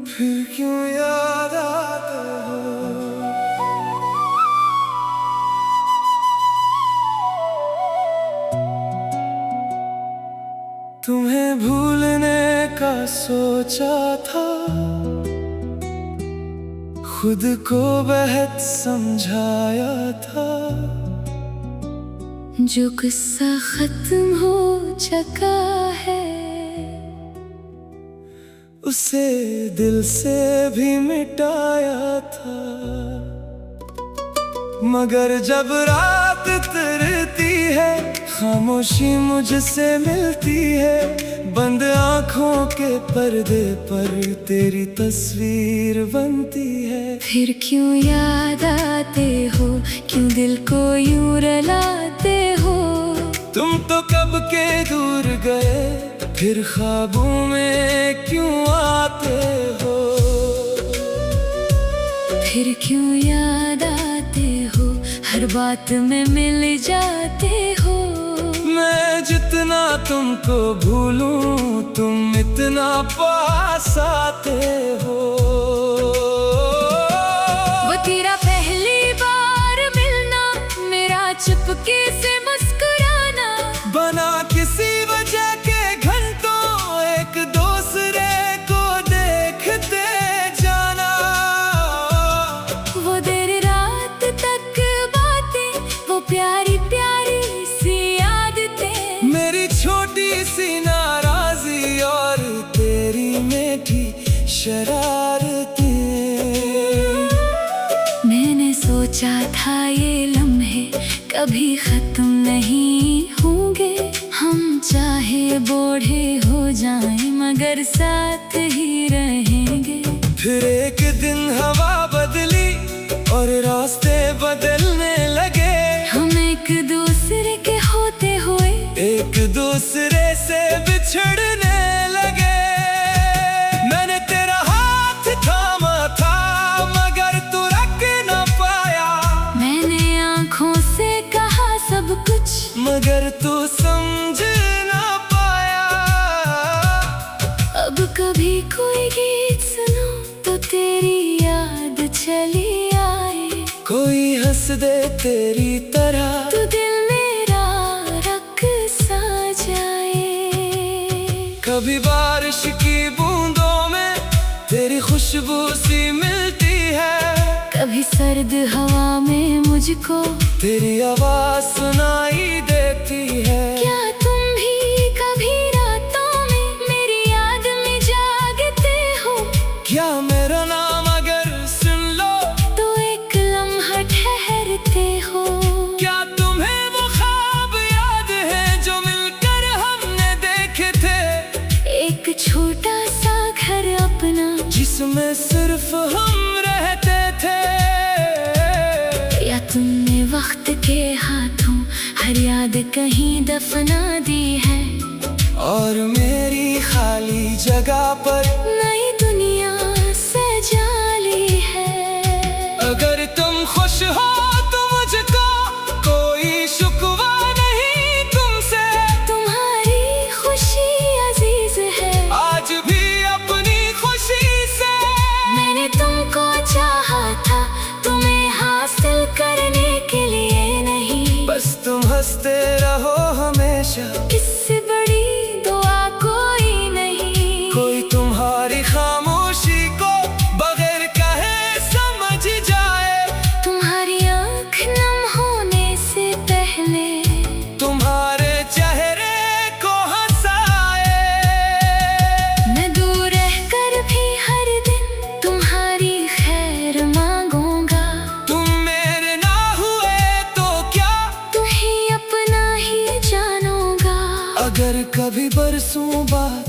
फिर क्यों याद आते हो। तुम्हें भूलने का सोचा था, खुद को बेहद समझाया था। जो किस्सा खत्म हो चुका है, उसे दिल से भी मिटाया था। मगर जब रात तरती है, खामोशी मुझसे मिलती है। बंद आँखों के पर्दे पर तेरी तस्वीर बनती है। फिर क्यों याद आते हो, क्यों दिल को यूं रुलाते हो। तुम तो कब के दूर गए, फिर ख्वाबों में क्यों आते हो। फिर क्यों याद आते हो, हर बात में मिल जाते हो। मैं जितना तुमको भूलूं, तुम इतना पास आते हो। वो तेरा पहली बार मिलना, मेरा चुपके से मुस्कुराना। बना किसी वजह के घंटों एक दूसरे को देखते जाना। वो देर रात तक बातें, वो प्यारी प्यारी सी आदतें। मेरी छोटी सी नाराजी और तेरी मीठी शरारतें। मैंने सोचा था ये लम्हे कभी खत्म नहीं होंगे। हम चाहे बूढ़े हो जाएं, मगर साथ ही रहेंगे। फिर एक दिन हवा बदली और रास्ते बदलने लगे। हम एक दूसरे के होते हुए एक दूसरे से बिछड़ने लगे। मैंने तेरा हाथ थामा था, मगर तू रख न पाया। मैंने आँखों से कहा सब कुछ, मगर तू समझ ना पाया। अब कभी कोई गीत सुनो तो तेरी याद चली आए। कोई हंस दे तेरी तरह, तो दिल मेरा रख सा जाए। कभी बारिश की बूंदों में तेरी खुशबू सी मिलती है। कभी सर्द हवा में मुझको तेरी आवाज सुनाई देती है। क्या तुम भी कभी रातों में मेरी याद में जागते हो। क्या मेरा नाम अगर सुन लो तो एक लम्हा ठहरते हो। क्या तुम्हें वो ख्वाब याद है जो मिलकर हमने देखे थे। एक छोटा सा घर अपना, जिसमें सिर्फ हम रहते थे। या तुमने वक्त के हाथों हर याद कहीं दफना दी है। और मेरी खाली जगह पर नई दुनिया सजा ली है। अगर तुम खुश हो तो मुझको कोई शुक्वा नहीं तुमसे। तुम्हारी खुशी अजीज है आज भी अपनी खुशी से। मैंने तुमको चाहा था, तुम्हें हासिल करने के लिए नहीं। बस तुम हंसते रहो हमेशा, इससे बड़ी दुआ कोई नहीं। कोई तुम्हारी खामोशी को बगैर कहे समझ जाए। तुम्हारी आँख नम होने से पहले तुम्हारे चेहरे को हंसाए। मैं दूर रहकर भी हर दिन तुम्हारी खैर मांगूंगा। तुम मेरे ना हुए तो क्या, तुम्हें अपना ही जानूंगा। अगर कभी बरसों बाद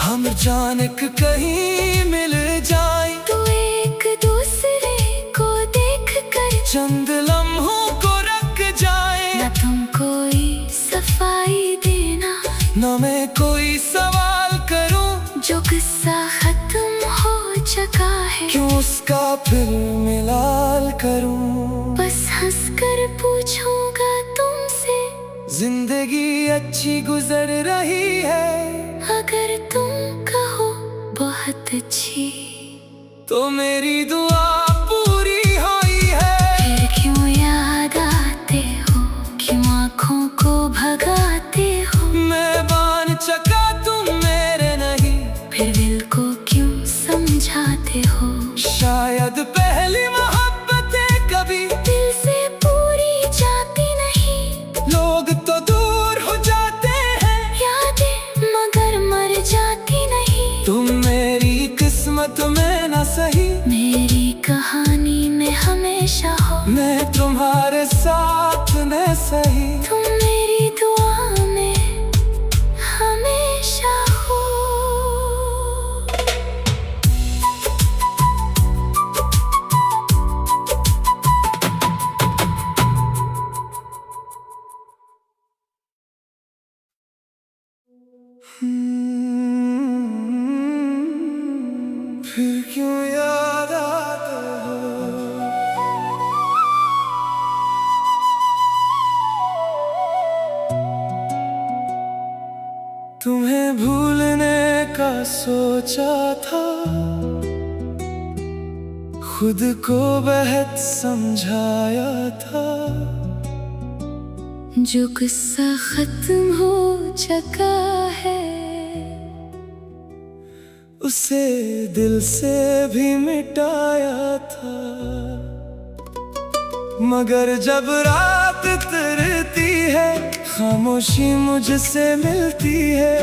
हम अचानक कहीं मिल जाए, तो एक दूसरे को देख कर चंद लम्हों को रख जाए। न तुम कोई सफाई देना, न मैं कोई सवाल करूं जो किस्सा खत्म हो चुका है। क्यों उसका फिर मिलाल करूं। बस हंस कर पूछूंगा तुमसे, जिंदगी अच्छी गुजर रही है। अगर तुम कहो बहुत अच्छी, तो मेरी दुआ पूरी हुई है। फिर क्यों याद आते हो, क्यों आँखों को भगाते हो? मैं बान चका तुम मेरे नहीं, फिर दिल को क्यों समझाते हो? शायद पहली मोहब्बतें कभी दिल से पूरी जाती नहीं। लोग तो दूर हो जाते हैं, यादें मगर मर जाती नहीं। तुम मेरी किस्मत में ना सही, मेरी कहानी में हमेशा हो। मैं तुम्हारे साथ में सही। तुम मेरी दुआ में हमेशा हो। फिर क्यों याद आते हो? तुम्हें भूलने का सोचा था, खुद को बहुत समझाया था। जो गुस्सा खत्म हो चुका है, उसे दिल से भी मिटाया था। मगर जब रात तरती है, खामोशी मुझसे मिलती है।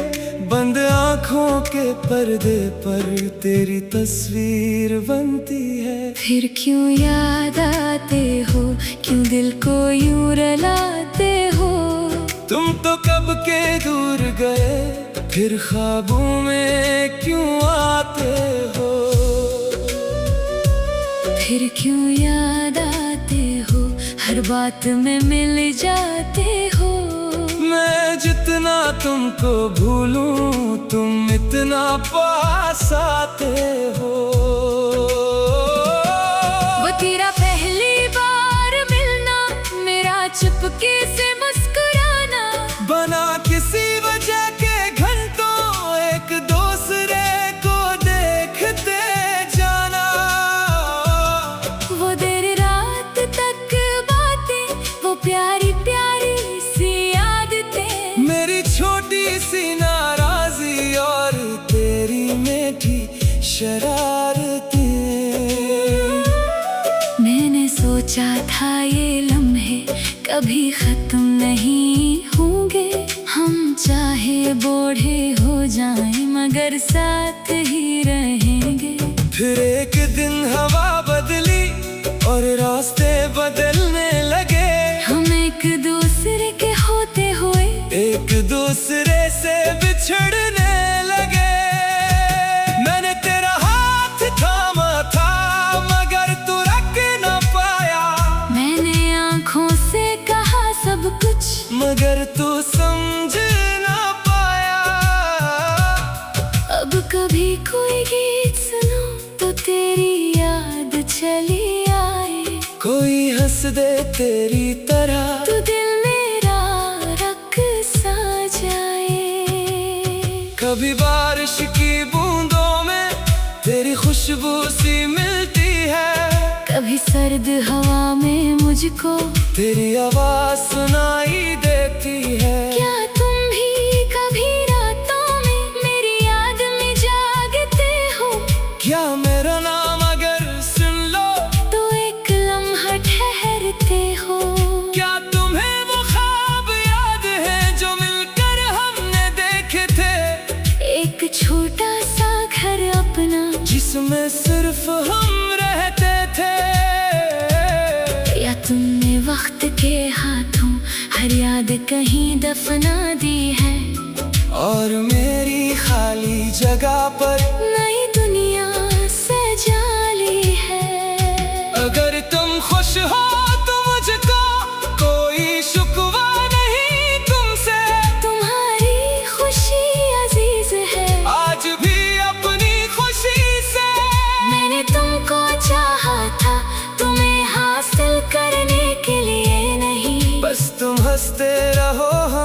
बंद आँखों के पर्दे पर तेरी तस्वीर बनती है। फिर क्यों याद आते हो, क्यों दिल को यूं रुलाते हो? तुम तो कब के दूर गए, फिर ख्वाबों में क्यों आते हो? फिर क्यों याद आते हो, हर बात में मिल जाते हो? मैं जितना तुमको भूलूं, तुम इतना पास आते हो। वो तेरा पहली बार मिलना, मेरा चुपके से मुस्कुराना, बना किसी वजह के घंटों एक दूसरे को देखते जाना। वो देर रात तक बातें, वो प्यारी प्यारी सी आदतें, मेरी छोटी सी नाराजी और तेरी मीठी शरारतें। मैंने सोचा था ये लम्हे कभी खत्म नहीं होंगे। हम चाहे बूढ़े हो जाएं, मगर साथ ही रहेंगे। फिर एक दिन हवा बदली और रास्ते बदलने लगे। हम एक दूसरे के होते हुए एक दूसरे से बिछड़ने लगे। मैंने तेरा हाथ थामा था, मगर तू रख न पाया। मैंने आँखों से कहा सब कुछ, मगर तू समझ न पाया। अब कभी कोई गीत सुनो तो तेरी याद चली आए। कोई हंस दे तेरी तरह, तो दिल मेरा रख सा जाए। कभी बारिश की बूंदों में तेरी खुशबू सी मिलती है। कभी सर्द हवा में मुझको तेरी आवाज सुनाई देती है। क्या तुम भी कभी रातों में मेरी याद में जागते हो? क्या मेरा नाम अगर सुन लो तो एक लम्हा ठहरते हो? क्या तुम्हें वो ख्वाब याद है जो मिलकर हमने देखे थे? एक छोटा सा घर अपना, जिसमें सिर्फ हम रहते थे। या तुमने वक्त के हाथों हर याद कहीं दफना दी है? और मेरी खाली जगह पर नई दुनिया सजा ली है। अगर तुम खुश हो तो मुझको कोई शुक्वा नहीं तुमसे। तुम्हारी खुशी अजीज है आज भी अपनी खुशी से। मैंने तुमको चाहा था, तुम्हें हासिल करने के लिए नहीं। बस तुम हंसते रहो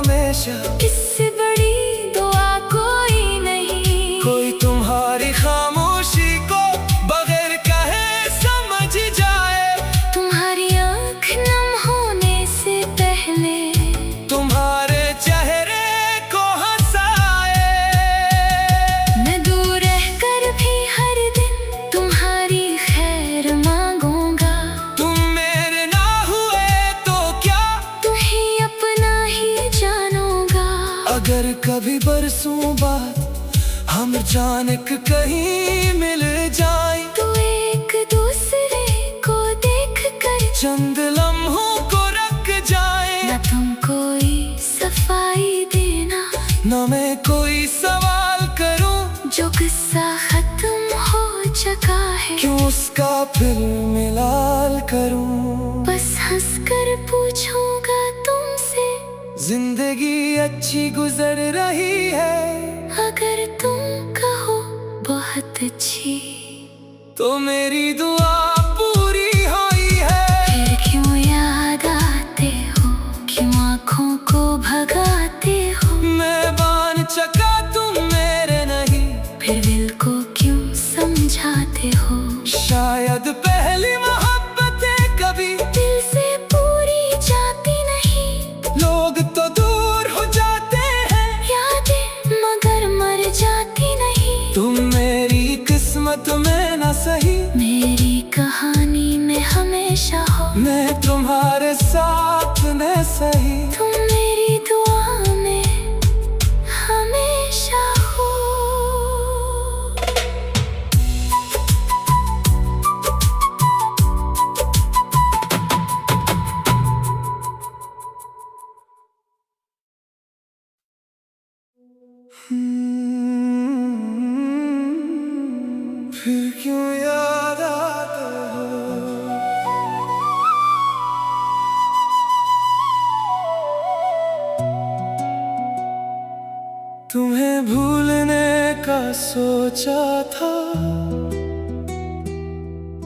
हमेशा। इससे बड़ी दुआ कोई नहीं। कोई तुम्हारी खामोशी को बगैर कहे समझ जाए। तुम्हारी आँख नम होने से पहले तुम्हारे चेहरे को हंसाए। मैं दूर रहकर भी हर दिन तुम्हारी खैर मांगूंगा। तुम मेरे ना हुए तो क्या, तुम्हें अपना ही जानूंगा। अगर कभी बरसों बाद हम अचानक कहीं मिल जाए, तो एक दूसरे को देख कर चंद लम्हों को रख जाए। न तुम कोई सफाई देना, न मैं कोई सवाल करूं, जो किस्सा खत्म हो चुका है क्यों उसका फिर मिलाल करूं। बस हंसकर पूछूंगा तुमसे, जिंदगी अच्छी गुजर रही है, अगर तुम कहो बहुत अच्छी, तो मेरी दुआ पूरी हुई है। फिर क्यों याद आते हो, क्यों आँखों को भगाते हो। मैं बान चका तुम मेरे नहीं, फिर दिल को क्यों समझाते हो। शायद पहली मोहब्बतें कभी दिल से पूरी जाती नहीं। लोग तो दूर हो जाते हैं, यादें मगर मर जाती नहीं। तुम मेरी किस्मत में न सही, मेरी कहानी में हमेशा हो। मैं तुम्हारे साथ न सही। तुम मेरी दुआ में हमेशा हो। फिर क्यों याद आते हो, तुम्हें भूलने का सोचा था,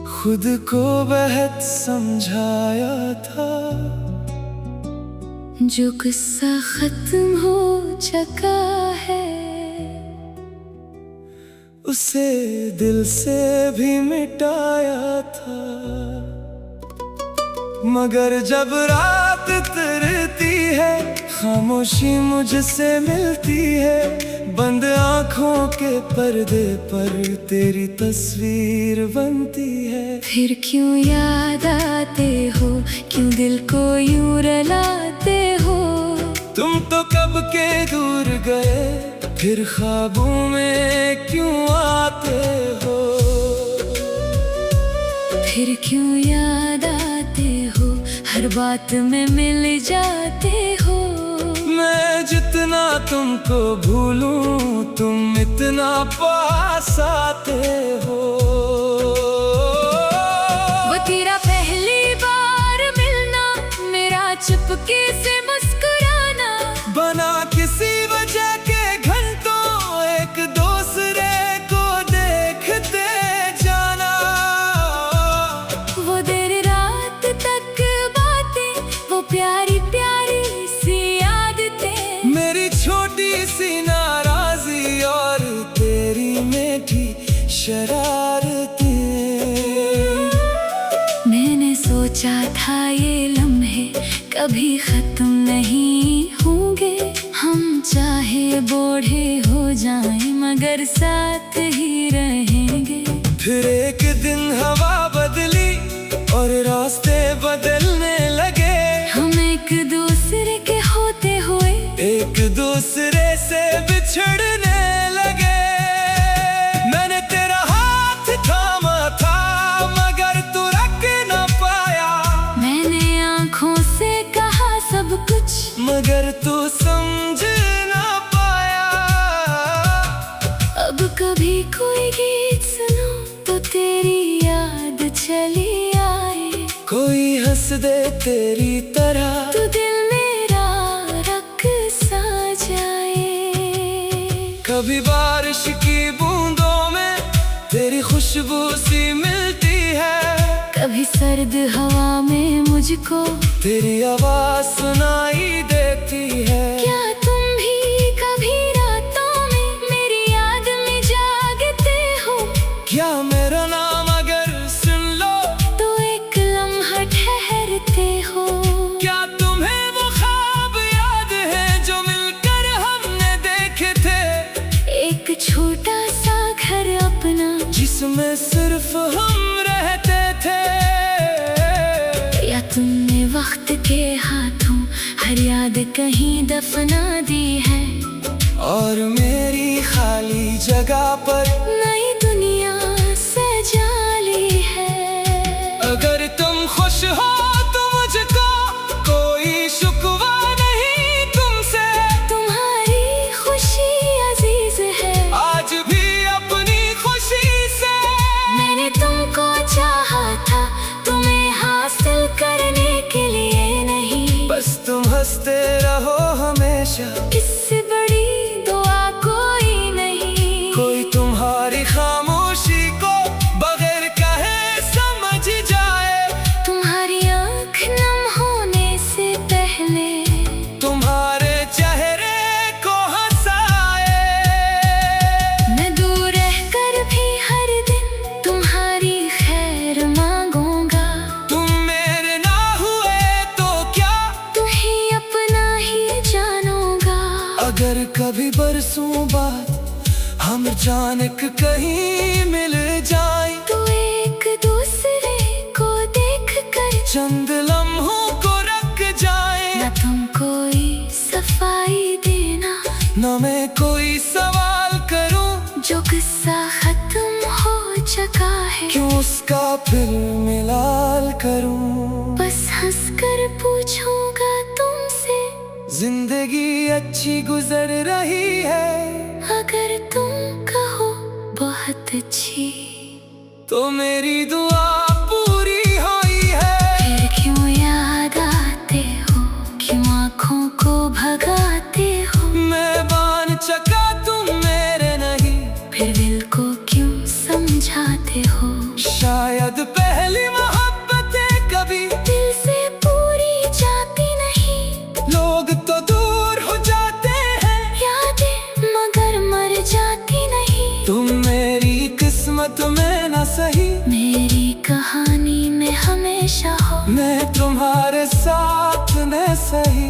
खुद को बहुत समझाया था। जो किस्सा खत्म हो चुका है, उसे दिल से भी मिटाया था। मगर जब रात उतरती है, खामोशी मुझसे मिलती है। बंद आँखों के पर्दे पर तेरी तस्वीर बनती है। फिर क्यों याद आते हो, क्यों दिल को यूं रुलाते हो। तुम तो कब के दूर गए, फिर ख्वाबों में क्यों आते हो। फिर क्यों याद आते हो, हर बात में मिल जाते हो। मैं जितना तुमको भूलूं, तुम इतना पास आते हो। वो तेरा पहली बार मिलना, मेरा चुपके से मुस्कुराना, बना किसी वजह के घंटों एक दूसरे को देखते जाना। वो देर रात तक बातें, वो प्यारी प्यारी सी आदतें। मेरी छोटी सी नाराजी और तेरी मीठी शरारतें। मैंने सोचा था ये लम्हे कभी खत्म नहीं होंगे। हम चाहे बूढ़े हो जाएं, मगर साथ ही रहेंगे। फिर एक दिन हवा बदली और रास्ते बदलने लगे। हम एक दूसरे के होते हुए एक दूसरे से बिछड़ने लगे। मैंने तेरा हाथ थामा था, मगर तू रख न पाया। मैंने आँखों से कहा सब कुछ, मगर तू समझ न पाया। अब कभी कोई गीत सुनो तो तेरी याद चली आए। कोई हंस दे तेरी तरह, तो दिल मेरा रख सा जाए। कभी बारिश की बूंदों में तेरी खुशबू सी मिलती है। कभी सर्द हवा में मुझको तेरी आवाज सुनाई देती है। क्या तुम में सिर्फ हम रहते थे, या तुमने वक्त के हाथों हर याद कहीं दफना दी है। और मेरी खाली जगह पर नई दुनिया सजा ली है। अगर तुम खुश हो तो मुझको कोई शुक्वा नहीं तुमसे। तुम्हारी खुशी अजीज है आज भी अपनी खुशी से। मैंने तुमको चाहा था, तुम्हें हासिल करने के लिए नहीं। बस तुम हंसते रहो हमेशा, इससे बड़ी दुआ कोई नहीं। कोई तुम्हारी खामोशी को बगैर कहे समझ जाए। तुम्हारी आँख नम होने से पहले तुम्हारे चेहरे को हंसाए। मैं दूर रहकर भी हर दिन तुम्हारी खैर मांगूंगा। तुम मेरे ना हुए तो क्या, तुम्हें अपना ही जानूंगा। अगर कभी बरसों बाद हम अचानक कहीं मिल जाए, तो एक दूसरे को देख कर चंद लम्हों को रख जाए। न तुम कोई सफाई देना, न मैं कोई सवाल करूं, जो किस्सा खत्म हो चुका है क्यों उसका फिर मिलाल करूं। बस हंसकर पूछूंगा तुमसे, जिंदगी अच्छी गुजर रही है, अगर तुम कहो बहुत अच्छी, तो मेरी दुआ पूरी हुई है। फिर क्यों याद आते हो, क्यों आँखों को भगाते हो। मैं बान चका तुम मेरे नहीं, फिर दिल को क्यों समझाते हो। शायद पहली मोहब्बतें कभी दिल से पूरी जाती नहीं, लोग तो दूर हो जाते हैं, यादें मगर मर जाती नहीं। तुम मेरी किस्मत में न सही, मेरी कहानी में हमेशा हो। मैं तुम्हारे साथ न सही।